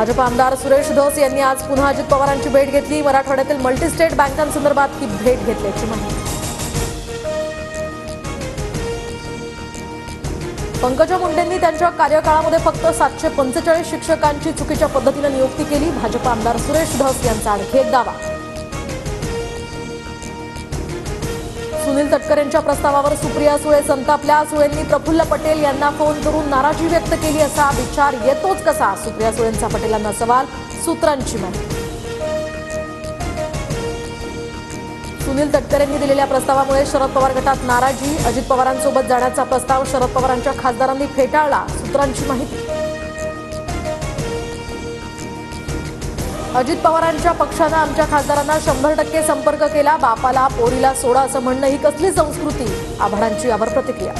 भाजप आमदार सुरेश धस यांनी आज पुन्हा अजित पवारांची भेट घेतली। मराठवाड्यातील मल्टीस्टेट बँकांसंदर्भात ही भेट घेतल्याची माहिती। पंकजा मुंडेंनी त्यांच्या कार्यकाळामध्ये फक्त 745 शिक्षकांची चुकीच्या पद्धतीने नियुक्ती केली। भाजप आमदार सुरेश धस यांचा आणखी एक दावा। सुनील तटकरेंच्या प्रस्तावावर सुप्रिया सुळे संतापल्या। सुळेंनी प्रफुल्ल पटेल यांना फोन करून नाराजी व्यक्त केली। असा विचार येतोच कसा? सुप्रिया सुळेंचा पटेलांना सवाल। सूत्रांची माहिती। सुनील तटकरेंनी दिलेल्या प्रस्तावामुळे शरद पवार गटात नाराजी। अजित पवारांसोबत जाण्याचा प्रस्ताव शरद पवारांच्या खासदारांनी फेटाळला। सूत्रांची माहिती। अजित पवारांच्या पक्षानं आमच्या खासदारांना 100% संपर्क केला। बापाला पोरीला सोडा असं म्हणणं ही कसली संस्कृती? आव्हाडांची यावर प्रतिक्रिया।